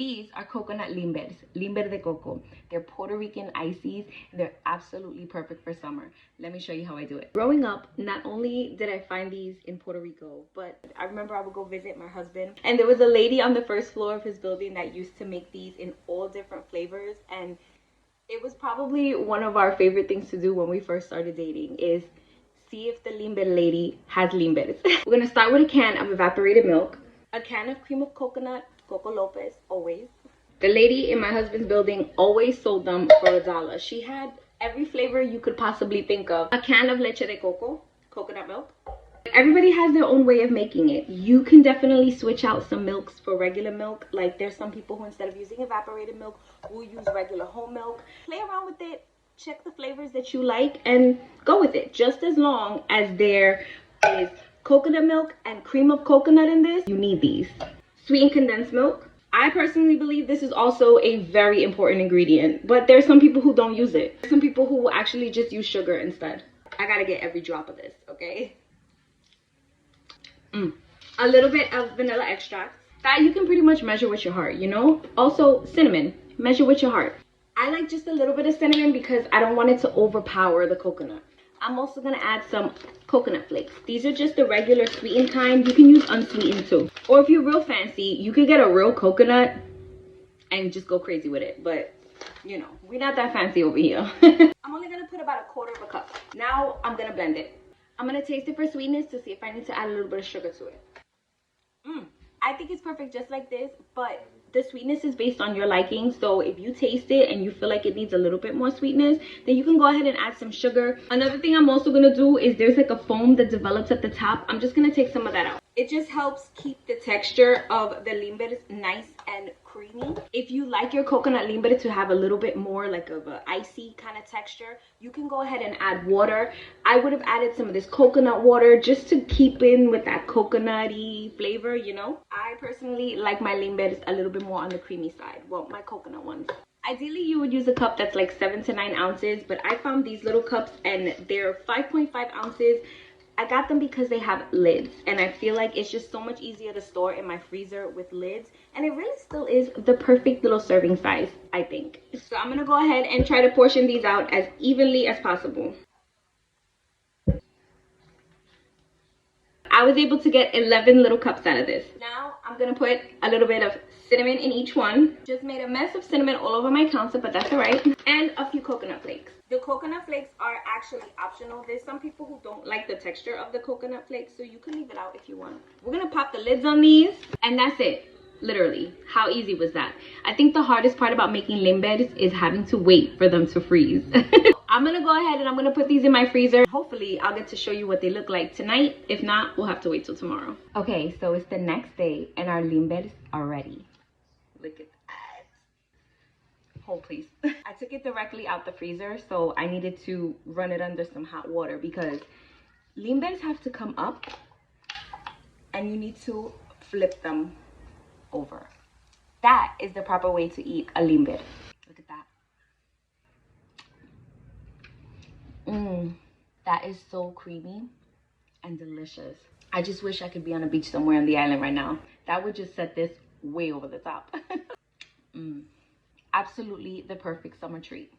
These are coconut limbers, limber de coco. They're Puerto Rican ices, and they're absolutely perfect for summer. Let me show you how I do it. Growing up, not only did I find these in Puerto Rico, but I remember I would go visit my husband, and there was a lady on the first floor of his building that used to make these in all different flavors, and it was probably one of our favorite things to do when we first started dating is see if the limber lady has limbers. We're gonna start with a can of evaporated milk, a can of cream of coconut, Coco Lopez, always. The lady in my husband's building always sold them for $1. She had every flavor you could possibly think of. A can of leche de coco, coconut milk. Everybody has their own way of making it. You can definitely switch out some milks for regular milk. Like there's some people who instead of using evaporated milk will use regular whole milk. Play around with it, check the flavors that you like, and go with it. Just as long as there is coconut milk and cream of coconut in this, you need these. Sweetened condensed milk. I personally believe this is also a very important ingredient, but there's some people who don't use it. Some people who will actually just use sugar instead. I gotta get every drop of this, okay? A little bit of vanilla extract. That you can pretty much measure with your heart, you know? Also, cinnamon. Measure with your heart. I like just a little bit of cinnamon because I don't want it to overpower the coconut. I'm also gonna add some coconut flakes. These are just the regular sweetened kind. You can use unsweetened too. Or if you're real fancy, you could get a real coconut and just go crazy with it. But, you know, we're not that fancy over here. I'm only gonna put about 1/4 cup. Now I'm gonna blend it. I'm gonna taste it for sweetness to see if I need to add a little bit of sugar to it. I think it's perfect just like this, but the sweetness is based on your liking. So if you taste it and you feel like it needs a little bit more sweetness, then you can go ahead and add some sugar. Another thing I'm also gonna do is there's like a foam that develops at the top. I'm just gonna take some of that out. It just helps keep the texture of the limbers nice and creamy. If you like your coconut limber to have a little bit more like of an icy kind of texture, you can go ahead and add water. I would have added some of this coconut water just to keep in with that coconutty flavor, you know. I personally like my limbers a little bit more on the creamy side. Well, my coconut ones. Ideally, you would use a cup that's like 7 to 9 ounces, but I found these little cups and they're 5.5 ounces. I got them because they have lids, and I feel like it's just so much easier to store in my freezer with lids, and it really still is the perfect little serving size, I think. So I'm gonna go ahead and try to portion these out as evenly as possible. I was able to get 11 little cups out of this. Now I'm gonna put a little bit of cinnamon in each one. Just made a mess of cinnamon all over my counter, but that's all right. And a few coconut flakes. The coconut flakes are actually optional. There's some people who don't like the texture of the coconut flakes, so you can leave it out if you want. We're gonna pop the lids on these, and that's it. Literally, how easy was that? I think the hardest part about making limbers is having to wait for them to freeze. I'm gonna go ahead and I'm gonna put these in my freezer. Hopefully I'll get to show you what they look like tonight. If not, we'll have to wait till tomorrow. Okay, so it's the next day and our limbers are ready. Look at that. Hold please. I took it directly out the freezer, so I needed to run it under some hot water because limbers have to come up and you need to flip them over. That is the proper way to eat a limber. Look at that. That is so creamy and delicious. I just wish I could be on a beach somewhere on the island right now. That would just set this way over the top. Absolutely the perfect summer treat.